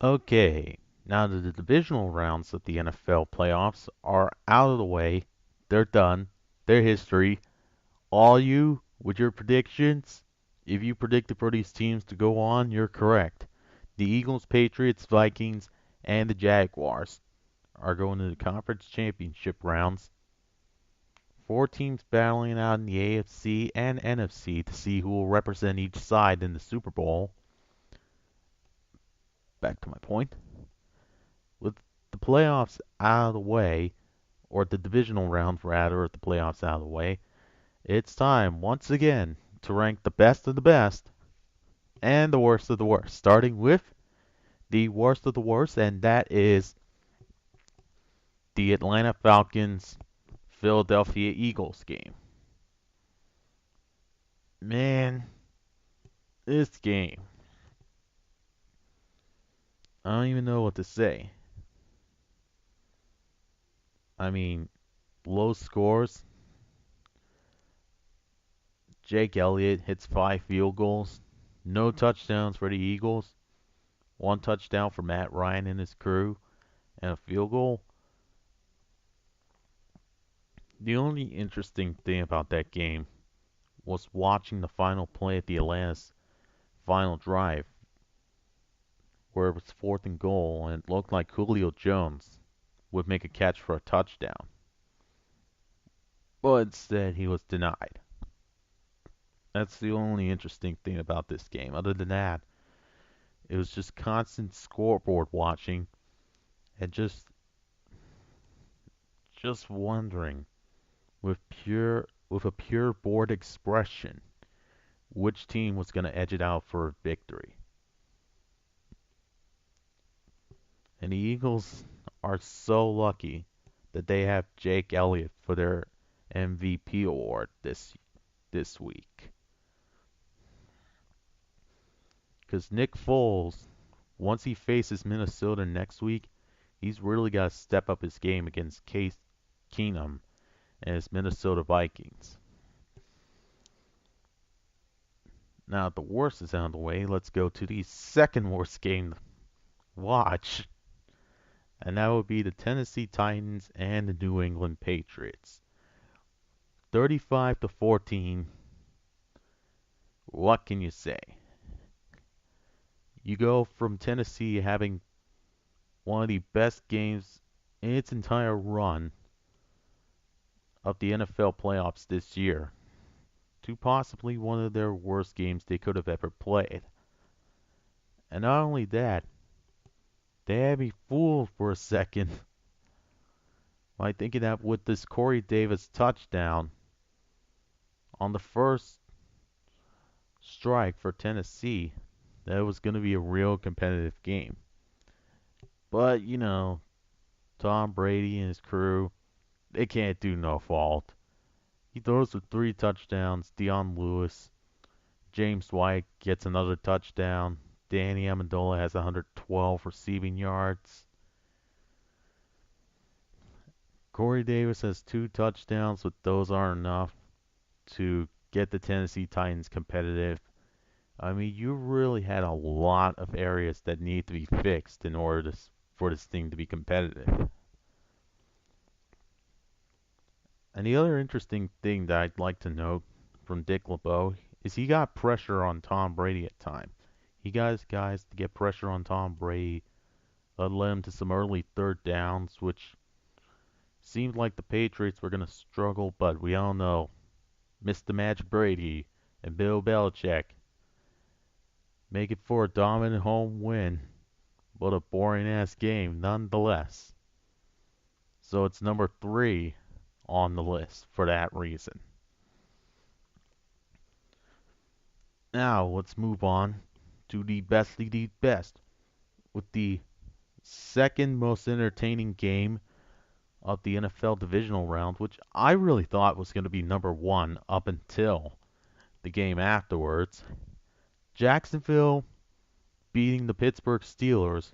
Okay, now that the divisional rounds of the NFL playoffs are out of the way, they're done, they're history. All you, with your predictions, if you predicted for these teams to go on, you're correct. The Eagles, Patriots, Vikings, and the Jaguars are going to the conference championship rounds. Four teams battling out in the AFC and NFC to see who will represent each side in the Super Bowl. Back to my point. With the playoffs out of the way, or the divisional round rather, with the playoffs out of the way, it's time once again to rank the best of the best and the worst of the worst, starting with the worst of the worst, and that is the Atlanta Falcons Philadelphia Eagles game. Man, this game, I don't even know what to say. I mean, low scores. Jake Elliott hits 5 field goals. No touchdowns for the Eagles. One touchdown for Matt Ryan and his crew, and a field goal. The only interesting thing about that game was watching the final play at the Atlanta's final drive, where it was 4th and goal, and it looked like Julio Jones would make a catch for a touchdown. But instead, he was denied. That's the only interesting thing about this game. Other than that, it was just constant scoreboard watching and just wondering with a pure bored expression which team was going to edge it out for a victory. And the Eagles are so lucky that they have Jake Elliott for their MVP award this week. Because Nick Foles, once he faces Minnesota next week, he's really got to step up his game against Case Keenum and his Minnesota Vikings. Now, the worst is out of the way. Let's go to the second worst game to watch, and that would be the Tennessee Titans and the New England Patriots. 35 to 14. What can you say? You go from Tennessee having one of the best games in its entire run of the NFL playoffs this year to possibly one of their worst games they could have ever played. And not only that, they had me fooled for a second by thinking that with this Corey Davis touchdown on the first strike for Tennessee, that it was going to be a real competitive game. But, Tom Brady and his crew, they can't do no fault. He throws for 3 touchdowns. Dion Lewis, James White gets another touchdown. Danny Amendola has 112 receiving yards. Corey Davis has 2 touchdowns, but those aren't enough to get the Tennessee Titans competitive. I mean, you really had a lot of areas that need to be fixed in order for this thing to be competitive. And the other interesting thing that I'd like to note from Dick LeBeau is he got pressure on Tom Brady at times. He got his guys to get pressure on Tom Brady. That led him to some early third downs, which seemed like the Patriots were going to struggle, but we all know Mr. Magic Brady and Bill Belichick make it for a dominant home win, but a boring ass game nonetheless. So it's number 3 on the list for that reason. Now let's move on to the best of the best with the second most entertaining game of the NFL divisional round, which I really thought was going to be number 1 up until the game afterwards. Jacksonville beating the Pittsburgh Steelers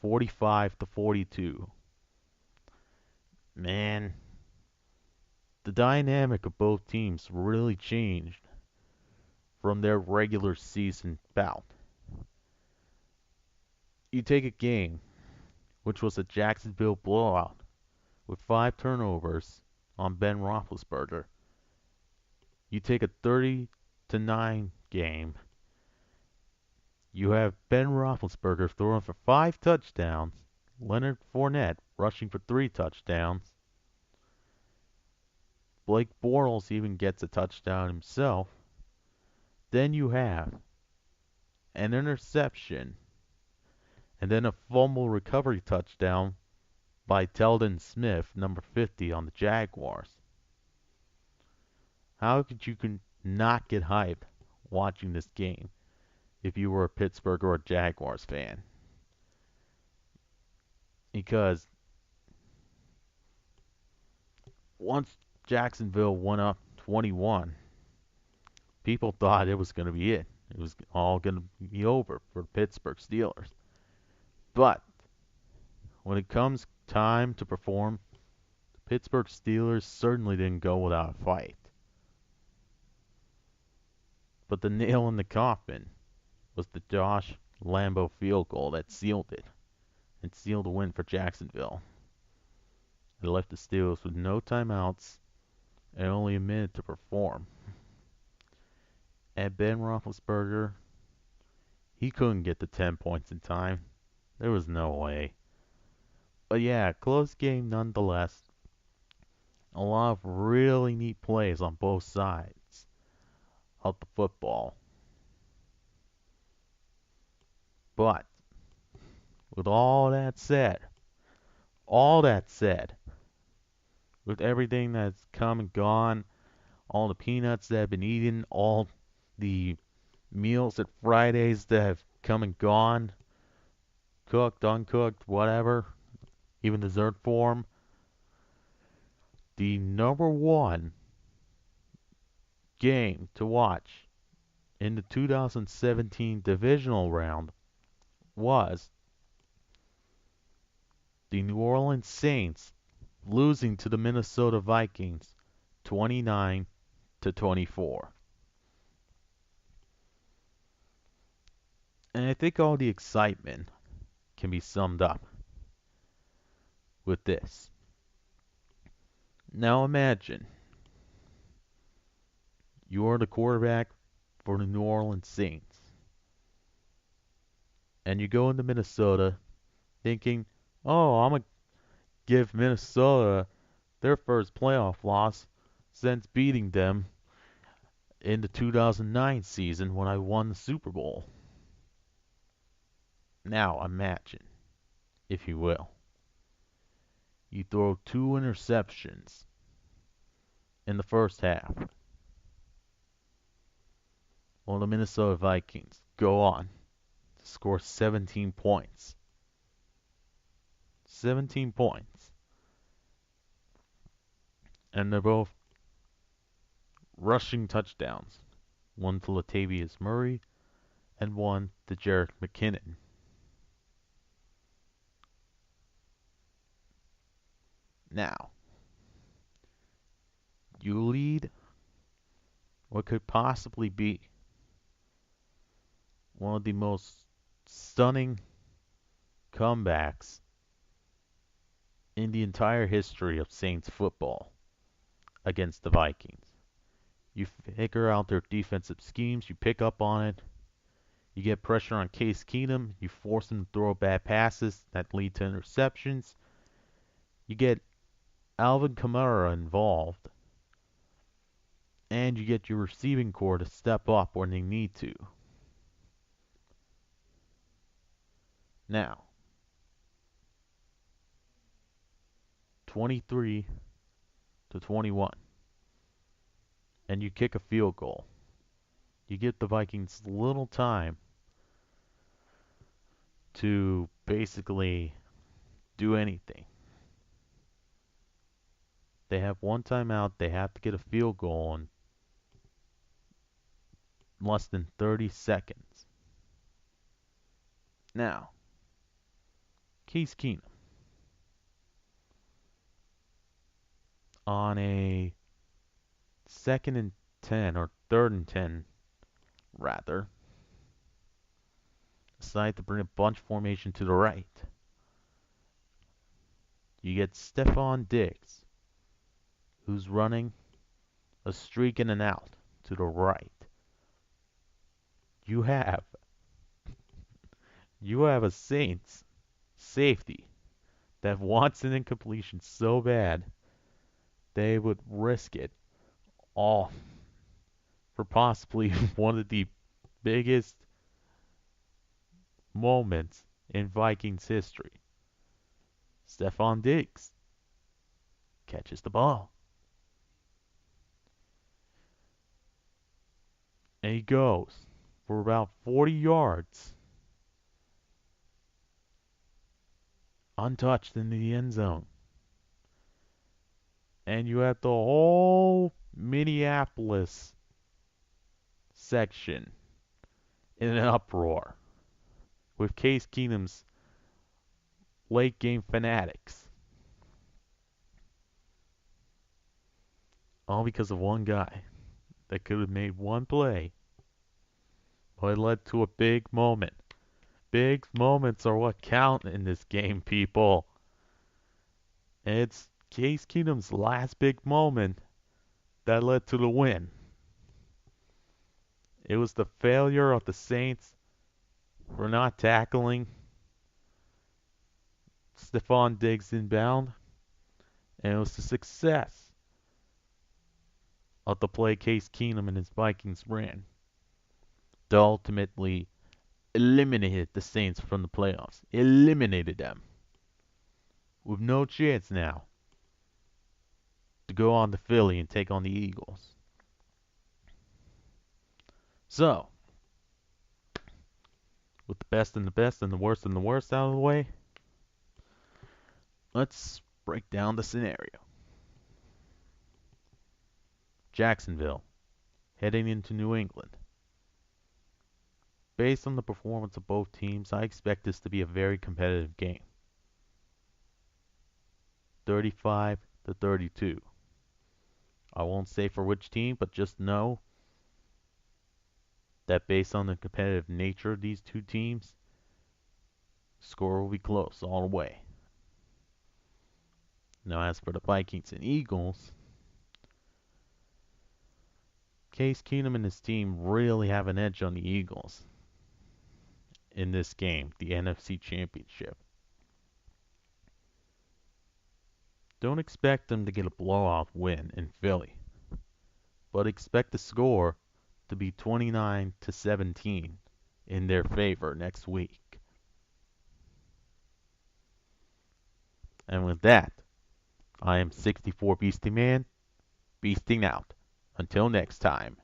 45 to 42. Man, the dynamic of both teams really changed from their regular season bout. You take a game, which was a Jacksonville blowout, with 5 turnovers on Ben Roethlisberger. You take a 30-9 game. You have Ben Roethlisberger throwing for 5 touchdowns, Leonard Fournette rushing for 3 touchdowns. Blake Bortles even gets a touchdown himself. Then you have an interception and then a fumble recovery touchdown by Teldon Smith, number 50 on the Jaguars. How could you not get hyped watching this game if you were a Pittsburgh or a Jaguars fan? Because once Jacksonville went up 21, people thought it was going to be it. It was all going to be over for the Pittsburgh Steelers. But when it comes time to perform, the Pittsburgh Steelers certainly didn't go without a fight. But the nail in the coffin was the Josh Lambeau field goal that sealed it and sealed the win for Jacksonville. It left the Steelers with no timeouts and only a minute to perform. And Ben Roethlisberger, he couldn't get the 10 points in time. There was no way. But yeah, close game nonetheless. A lot of really neat plays on both sides of the football. But with all that said, with everything that's come and gone, all the peanuts that have been eaten, all the meals at Fridays that have come and gone, cooked, uncooked, whatever, even dessert form, the number one game to watch in the 2017 Divisional Round was the New Orleans Saints losing to the Minnesota Vikings 29-24. And I think all the excitement can be summed up with this. Now imagine you're the quarterback for the New Orleans Saints, and you go into Minnesota thinking, oh, I'm going to give Minnesota their first playoff loss since beating them in the 2009 season when I won the Super Bowl. Now imagine, if you will, you throw 2 interceptions in the first half. Well, the Minnesota Vikings go on to score 17 points. 17 points. And they're both rushing touchdowns. One to Latavius Murray and one to Jerick McKinnon. Now, you lead what could possibly be one of the most stunning comebacks in the entire history of Saints football against the Vikings. You figure out their defensive schemes, you pick up on it, you get pressure on Case Keenum, you force him to throw bad passes that lead to interceptions, you get Alvin Kamara involved, and you get your receiving corps to step up when they need to. Now, 23-21, and you kick a field goal. You give the Vikings little time to basically do anything. They have one timeout. They have to get a field goal in less than 30 seconds. Now, Case Keenum on a 2nd and 10 or 3rd and 10 rather, decide to bring a bunch formation to the right. You get Stephon Diggs, who's running a streak in and out to the right. You have you have a Saints safety that wants an incompletion so bad they would risk it all for possibly one of the biggest moments in Vikings history. Stephon Diggs catches the ball and he goes for about 40 yards untouched into the end zone. And you have the whole Minneapolis section in an uproar with Case Keenum's late game fanatics. All because of one guy that could have made one play, but it led to a big moment. Big moments are what count in this game, people. And it's Case Keenum's last big moment that led to the win. It was the failure of the Saints for not tackling Stephon Diggs inbound, and it was the success of the play Case Keenum and his Vikings ran that ultimately eliminated the Saints from the playoffs. Eliminated them. With no chance now to go on to Philly and take on the Eagles. So, with the best and the best and the worst and the worst out of the way, let's break down the scenario. Jacksonville, heading into New England. Based on the performance of both teams, I expect this to be a very competitive game. 35 to 32. I won't say for which team, but just know that based on the competitive nature of these two teams, score will be close all the way. Now, as for the Vikings and Eagles, Case Keenum and his team really have an edge on the Eagles in this game, the NFC Championship. Don't expect them to get a blowout win in Philly, but expect the score to be 29 to 17 in their favor next week. And with that, I am 64 Beastie Man, beasting out. Until next time.